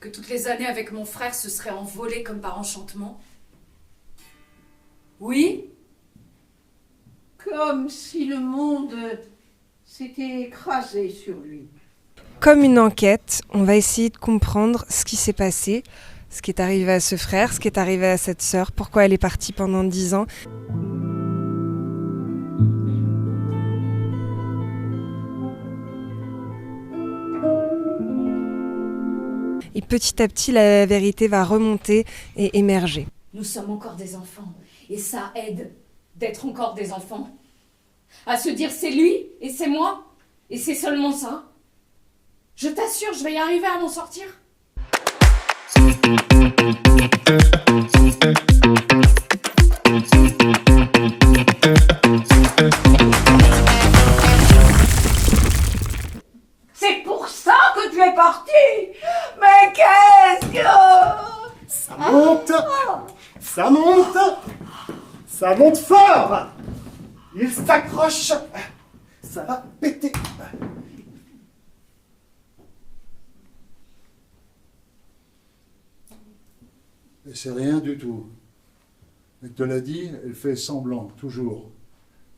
Que toutes les années avec mon frère se seraient envolées comme par enchantement. Oui? Comme si le monde s'était écrasé sur lui. Comme une enquête, on va essayer de comprendre ce qui s'est passé, ce qui est arrivé à ce frère, ce qui est arrivé à cette sœur, pourquoi elle est partie pendant 10 ans. Et petit à petit, la vérité va remonter et émerger. Nous sommes encore des enfants. Et ça aide d'être encore des enfants. À se dire c'est lui et c'est moi. Et c'est seulement ça. Je t'assure, je vais y arriver à m'en sortir. C'est pour ça que tu es parti. Mais qu'est-ce que... Ça monte. Ça monte. Ça monte fort. Il s'accroche. Ça va péter. C'est rien du tout. Elle te l'a dit, elle fait semblant, toujours.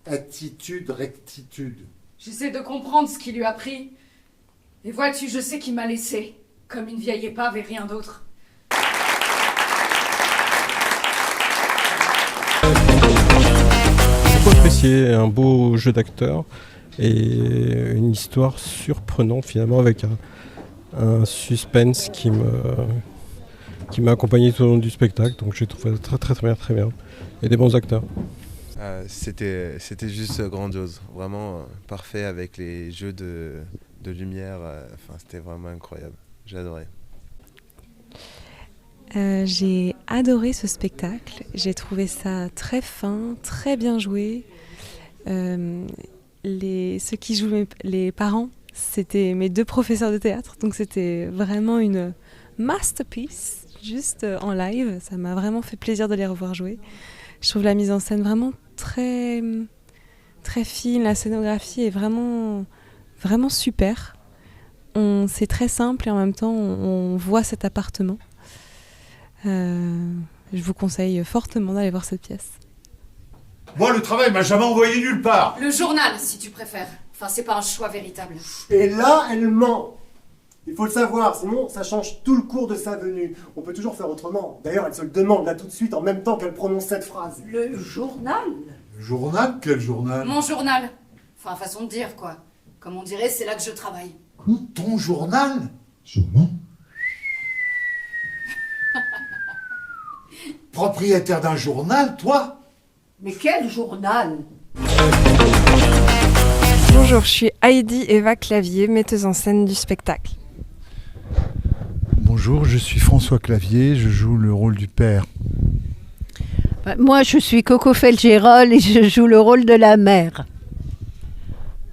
Attitude, rectitude. J'essaie de comprendre ce qui lui a pris. Et vois-tu, je sais qu'il m'a laissé. Comme une vieille épave et rien d'autre. J'ai beaucoup apprécié un beau jeu d'acteur et une histoire surprenante finalement avec un suspense qui m'a accompagné tout au long du spectacle, donc j'ai trouvé ça très bien, et des bons acteurs. C'était juste grandiose, vraiment parfait avec les jeux de lumière, c'était vraiment incroyable, j'ai adoré. J'ai adoré ce spectacle, j'ai trouvé ça très fin, très bien joué. Ceux qui jouent les parents, c'était mes 2 professeurs de théâtre, donc c'était vraiment une masterpiece, juste en live. Ça m'a vraiment fait plaisir de les revoir jouer. Je trouve la mise en scène vraiment très, très fine, la scénographie est vraiment super. C'est très simple et en même temps on voit cet appartement. Je vous conseille fortement d'aller voir cette pièce. Moi, le travail m'a jamais envoyé nulle part. Le journal, si tu préfères. Enfin, c'est pas un choix véritable. Et là, elle ment. Il faut le savoir, sinon ça change tout le cours de sa venue. On peut toujours faire autrement. D'ailleurs, elle se le demande là tout de suite en même temps qu'elle prononce cette phrase. Le journal. Le journal? Quel journal? Mon journal. Enfin, façon de dire, quoi. Comme on dirait, c'est là que je travaille. Ton journal? Propriétaire d'un journal, toi? Mais quel journal? Bonjour, je suis Heidi Eva Clavier, metteuse en scène du spectacle. Bonjour, je suis François Clavier, je joue le rôle du père. Moi, je suis Coco Felgérol et je joue le rôle de la mère.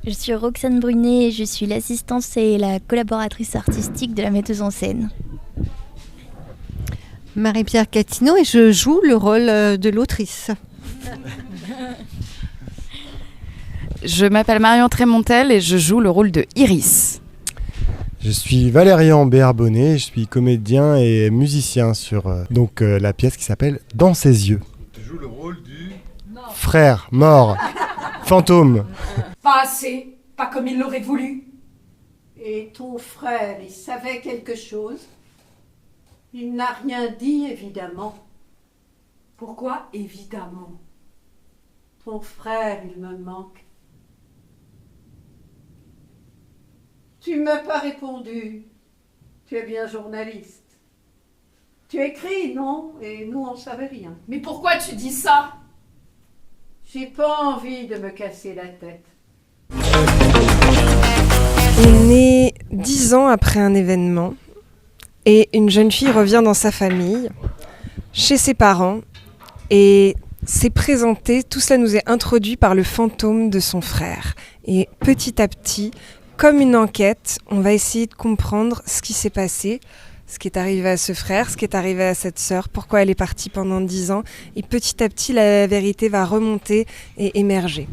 Je suis Roxane Brunet et je suis l'assistante et la collaboratrice artistique de la metteuse en scène. Marie-Pierre Catineau et je joue le rôle de l'autrice. Je m'appelle Marion Trémontel et je joue le rôle de Iris. Je suis Valérian Béarbonnet, je suis comédien et musicien sur la pièce qui s'appelle Dans ses yeux. Tu joues le rôle du... Frère, mort, fantôme. Pas assez. Pas comme il l'aurait voulu. Et ton frère, il savait quelque chose? Il n'a rien dit, évidemment. Pourquoi évidemment? Ton frère, il me manque. Tu m'as pas répondu. Tu es bien journaliste. Tu écris, non? Et nous, on savait rien. Mais pourquoi tu dis ça? J'ai pas envie de me casser la tête. On est 10 ans après un événement et une jeune fille revient dans sa famille, chez ses parents, et s'est présentée, tout cela nous est introduit par le fantôme de son frère. Et petit à petit, comme une enquête, on va essayer de comprendre ce qui s'est passé, ce qui est arrivé à ce frère, ce qui est arrivé à cette sœur, pourquoi elle est partie pendant 10 ans. Et petit à petit, la vérité va remonter et émerger.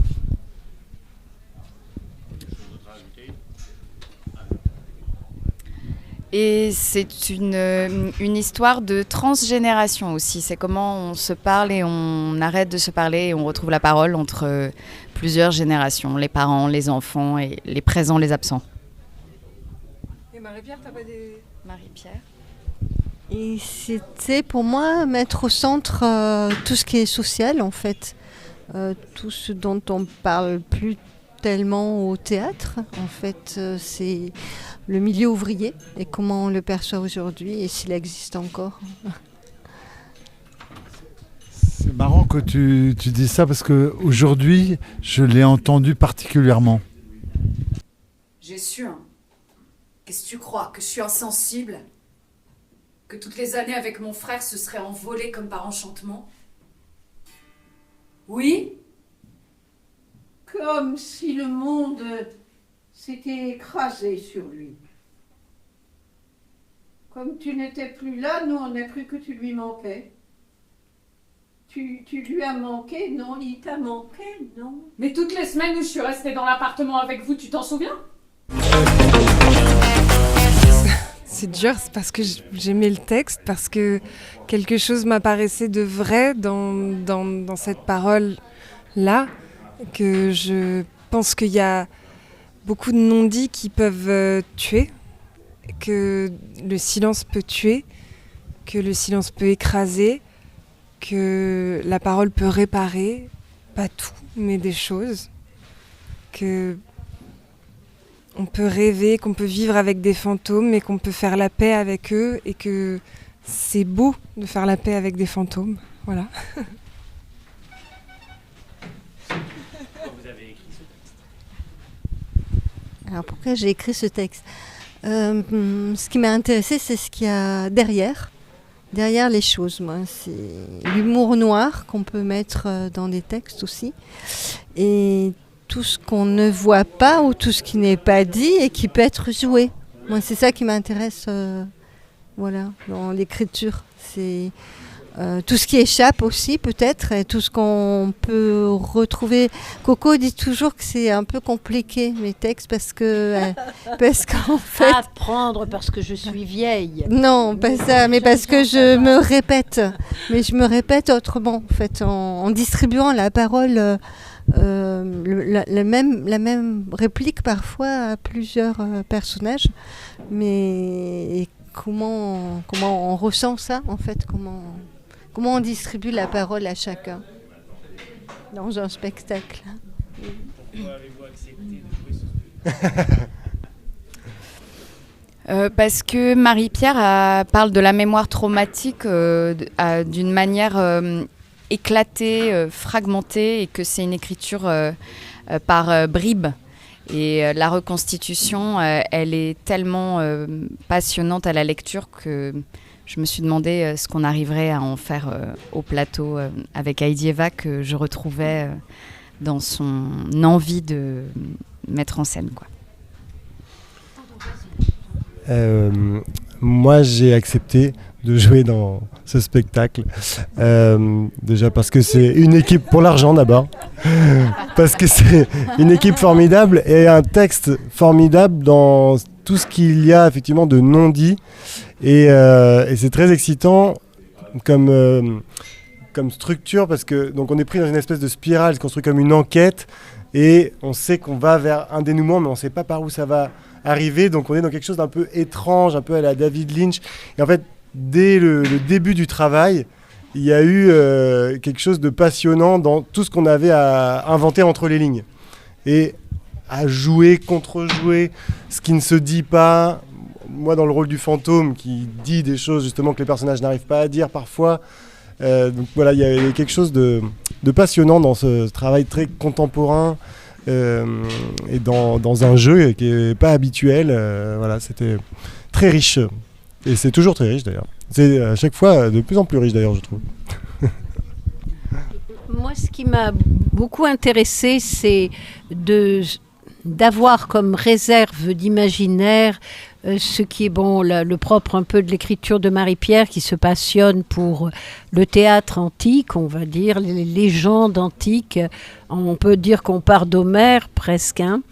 Et c'est une histoire de transgénération aussi. C'est comment on se parle et on arrête de se parler et on retrouve la parole entre plusieurs générations, les parents, les enfants et les présents, les absents. Et Marie-Pierre, t'as pas des... Marie-Pierre. Et c'était pour moi mettre au centre tout ce qui est social en fait, tout ce dont on parle plus tellement au théâtre. En fait, c'est le milieu ouvrier et comment on le perçoit aujourd'hui et s'il existe encore. C'est marrant que tu dis ça parce qu'aujourd'hui, je l'ai entendu particulièrement. J'ai su, hein. Qu'est-ce que tu crois? Que je suis insensible? Que toutes les années avec mon frère se seraient envolées comme par enchantement? Oui? Comme si le monde s'était écrasé sur lui. Comme tu n'étais plus là, nous on a cru que tu lui manquais. Tu lui as manqué? Non, il t'a manqué, non? Mais toutes les semaines où je suis restée dans l'appartement avec vous, tu t'en souviens? C'est dur, c'est parce que j'aimais le texte, parce que quelque chose m'apparaissait de vrai dans cette parole-là, que je pense qu'il y a beaucoup de non-dits qui peuvent tuer, que le silence peut tuer, que le silence peut écraser, que la parole peut réparer, pas tout, mais des choses, que on peut rêver, qu'on peut vivre avec des fantômes, mais qu'on peut faire la paix avec eux, et que c'est beau de faire la paix avec des fantômes. Voilà. Alors pourquoi j'ai écrit ce texte? Ce qui m'a intéressé, c'est ce qu'il y a derrière les choses. Moi, c'est l'humour noir qu'on peut mettre dans des textes aussi, et tout ce qu'on ne voit pas ou tout ce qui n'est pas dit et qui peut être joué. Moi, c'est ça qui m'intéresse, voilà, dans l'écriture. C'est tout ce qui échappe aussi, peut-être, et tout ce qu'on peut retrouver. Coco dit toujours que c'est un peu compliqué, mes textes, parce qu'en fait... Apprendre parce que je suis vieille. Non, pas ça, mais parce que je me répète. Mais je me répète autrement, en fait, en distribuant la parole... la même réplique parfois à plusieurs personnages, mais comment on ressent ça en fait, comment on distribue la parole à chacun dans un spectacle. Pourquoi avez-vous accepté de jouer ce spectacle? Parce que Marie-Pierre parle de la mémoire traumatique d'une manière éclatée, fragmentée, et que c'est une écriture par bribes. Et la reconstitution, elle est tellement passionnante à la lecture que je me suis demandé ce qu'on arriverait à en faire au plateau avec Heidi Eva, que je retrouvais dans son envie de mettre en scène, quoi. Moi, j'ai accepté de jouer dans ce spectacle. Déjà parce que c'est une équipe pour l'argent d'abord, parce que c'est une équipe formidable et un texte formidable dans tout ce qu'il y a effectivement de non-dit, et c'est très excitant comme structure, parce que donc on est pris dans une espèce de spirale, c'est construit comme une enquête, et on sait qu'on va vers un dénouement, mais on ne sait pas par où ça va arriver, donc on est dans quelque chose d'un peu étrange, un peu à la David Lynch. Et en fait, dès le début du travail, il y a eu quelque chose de passionnant dans tout ce qu'on avait à inventer entre les lignes. Et à jouer, contre-jouer, ce qui ne se dit pas. Moi, dans le rôle du fantôme, qui dit des choses justement que les personnages n'arrivent pas à dire parfois. Donc voilà, il y a quelque chose de passionnant dans ce travail très contemporain, et dans un jeu qui n'est pas habituel. Voilà, c'était très riche. Et c'est toujours très riche d'ailleurs. C'est à chaque fois de plus en plus riche d'ailleurs, je trouve. Moi, ce qui m'a beaucoup intéressé, c'est d'avoir comme réserve d'imaginaire ce qui est le propre un peu de l'écriture de Marie-Pierre, qui se passionne pour le théâtre antique, on va dire, les légendes antiques. On peut dire qu'on part d'Homère presque, hein.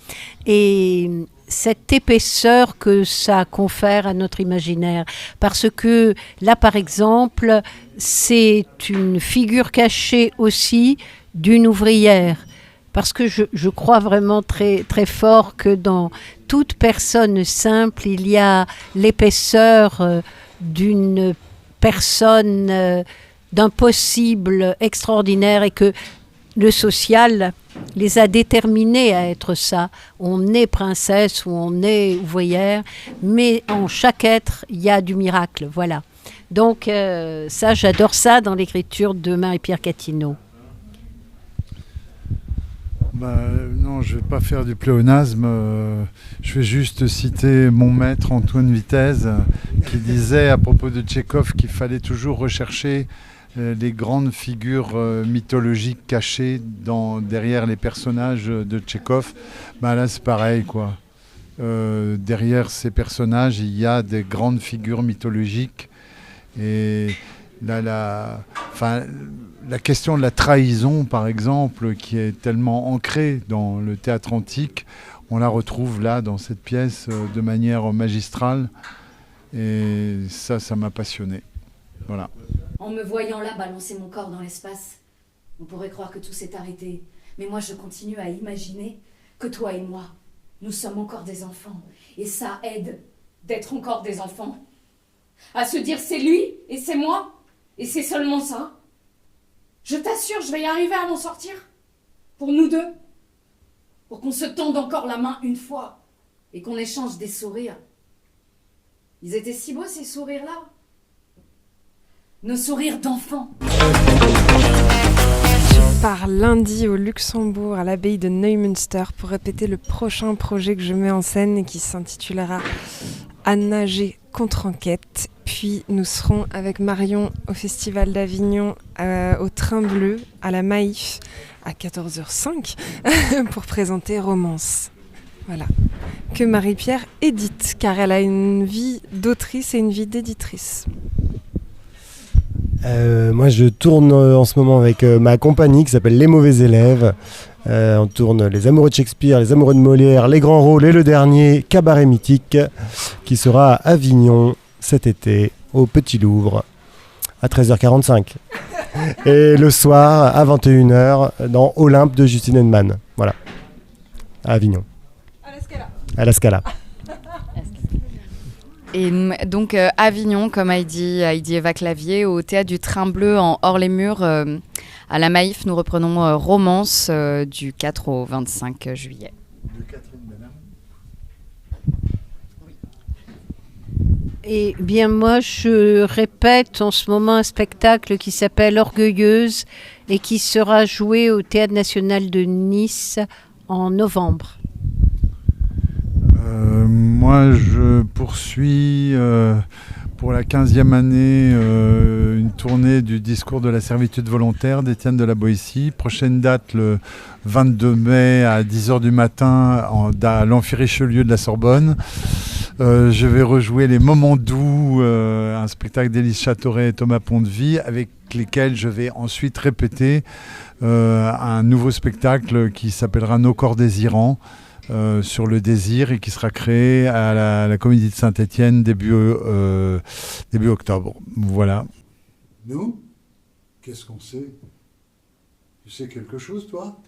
Et cette épaisseur que ça confère à notre imaginaire. Parce que là, par exemple, c'est une figure cachée aussi d'une ouvrière. Parce que je crois vraiment très, très fort que dans toute personne simple, il y a l'épaisseur d'une personne, d'un possible extraordinaire, et que le social les a déterminés à être ça. On est princesse ou on est ouvrière, mais en chaque être, il y a du miracle. Voilà. Donc ça, j'adore ça dans l'écriture de Marie-Pierre Cattineau. Non, je ne vais pas faire du pléonasme. Je vais juste citer mon maître Antoine Vitesse qui disait à propos de Tchekhov qu'il fallait toujours rechercher les grandes figures mythologiques cachées derrière les personnages de Tchekhov. Là, c'est pareil, quoi. Derrière ces personnages, il y a des grandes figures mythologiques. Et la question de la trahison, par exemple, qui est tellement ancrée dans le théâtre antique, on la retrouve là, dans cette pièce, de manière magistrale. Et ça m'a passionné. Voilà. En me voyant là balancer mon corps dans l'espace, on pourrait croire que tout s'est arrêté. Mais moi, je continue à imaginer que toi et moi, nous sommes encore des enfants. Et ça aide d'être encore des enfants. À se dire c'est lui et c'est moi. Et c'est seulement ça. Je t'assure, je vais y arriver à m'en sortir. Pour nous deux. Pour qu'on se tende encore la main une fois. Et qu'on échange des sourires. Ils étaient si beaux ces sourires-là. Nos sourires d'enfants. Je pars lundi au Luxembourg, à l'abbaye de Neumünster, pour répéter le prochain projet que je mets en scène et qui s'intitulera À nager contre enquête. Puis nous serons avec Marion au Festival d'Avignon, au Train Bleu, à la Maïf, à 14h05, pour présenter Romance. Voilà. Que Marie-Pierre édite, car elle a une vie d'autrice et une vie d'éditrice. Moi, je tourne en ce moment avec ma compagnie qui s'appelle Les Mauvais Élèves. On tourne Les Amoureux de Shakespeare, Les Amoureux de Molière, Les Grands Rôles et le dernier, Cabaret Mythique, qui sera à Avignon cet été, au Petit Louvre, à 13h45. Et le soir, à 21h, dans Olympe de Justine Henneman. Voilà, à Avignon. À la Scala. Et donc Avignon, comme Heidi Eva Clavier, au Théâtre du Train Bleu en Hors-les-Murs, à la Maïf, nous reprenons Romance du 4 au 25 juillet. De Catherine Benham. Eh bien moi, je répète en ce moment un spectacle qui s'appelle Orgueilleuse et qui sera joué au Théâtre National de Nice en novembre. Moi, je poursuis pour la 15e année une tournée du discours de la servitude volontaire d'Étienne de la Boétie. Prochaine date, le 22 mai à 10h du matin à l'Amphi-Richelieu de la Sorbonne. Je vais rejouer Les Moments doux, un spectacle d'Élise Châteauret et Thomas Pondevie, avec lesquels je vais ensuite répéter un nouveau spectacle qui s'appellera Nos corps désirants, sur le désir, et qui sera créé à la Comédie de Saint-Étienne début octobre. Voilà. Nous, qu'est-ce qu'on sait? Tu sais quelque chose, toi?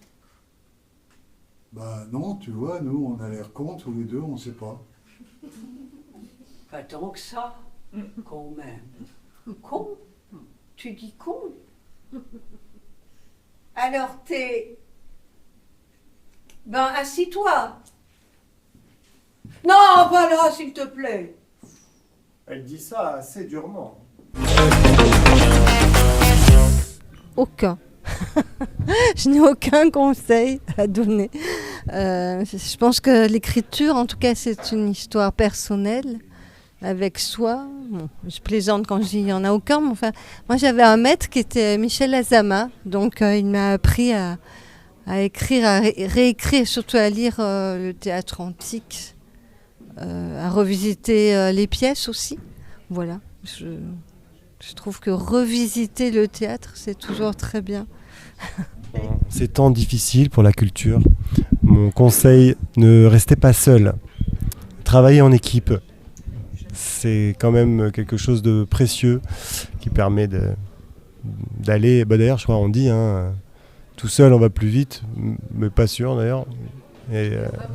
Non, tu vois, nous, on a l'air cons tous les deux, on sait pas. Pas tant que ça, quand même. Con? Tu dis con? Alors t'es... assis-toi. Non, pas là, s'il te plaît. Elle dit ça assez durement. Aucun. Je n'ai aucun conseil à donner. Je pense que l'écriture, en tout cas, c'est une histoire personnelle, avec soi. Bon, je plaisante quand je dis il n'y en a aucun, mais enfin, moi j'avais un maître qui était Michel Azama, donc il m'a appris à écrire, à réécrire, surtout à lire le théâtre antique, à revisiter les pièces aussi. Voilà, je trouve que revisiter le théâtre, c'est toujours très bien. Ces temps difficiles pour la culture, mon conseil, ne restez pas seul. travailler en équipe. C'est quand même quelque chose de précieux qui permet d'aller, d'ailleurs je crois on dit, tout seul on va plus vite, mais pas sûr d'ailleurs, et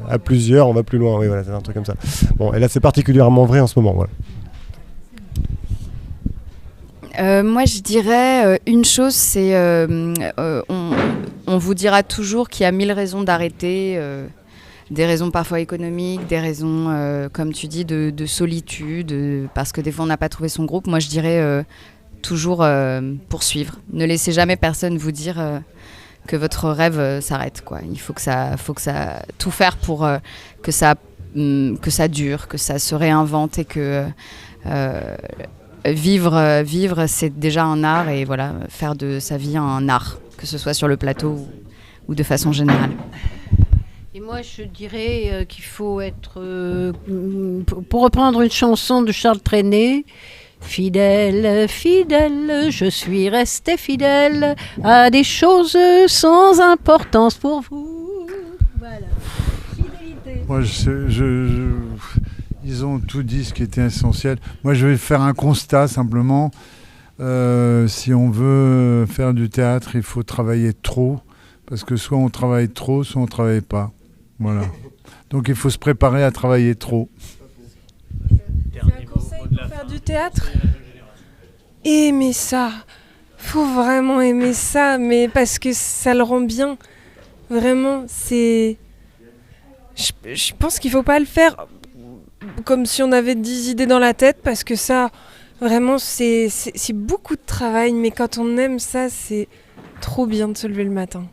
à plusieurs on va plus loin, oui voilà, c'est un truc comme ça. Bon, et là c'est particulièrement vrai en ce moment, voilà. Moi, je dirais une chose, c'est on vous dira toujours qu'il y a 1000 raisons d'arrêter, des raisons parfois économiques, des raisons, comme tu dis, de solitude, parce que des fois on n'a pas trouvé son groupe. Moi, je dirais toujours poursuivre. Ne laissez jamais personne vous dire que votre rêve s'arrête, quoi. Il faut que ça tout faire pour que ça dure, que ça se réinvente et que vivre, c'est déjà un art, et voilà, faire de sa vie un art, que ce soit sur le plateau ou de façon générale. Et moi, je dirais qu'il faut être, pour reprendre une chanson de Charles Trenet, fidèle, fidèle, je suis resté fidèle à des choses sans importance pour vous. Voilà. Fidélité. Moi, ils ont tout dit ce qui était essentiel. Moi, je vais faire un constat simplement. Si on veut faire du théâtre, il faut travailler trop. Parce que soit on travaille trop, soit on ne travaille pas. Voilà. Donc il faut se préparer à travailler trop. C'est un conseil pour faire du théâtre ? Aimer ça. Faut vraiment aimer ça, mais parce que ça le rend bien. Vraiment, c'est... Je pense qu'il faut pas le faire comme si on avait 10 idées dans la tête, parce que ça, vraiment, c'est beaucoup de travail, mais quand on aime ça, c'est trop bien de se lever le matin.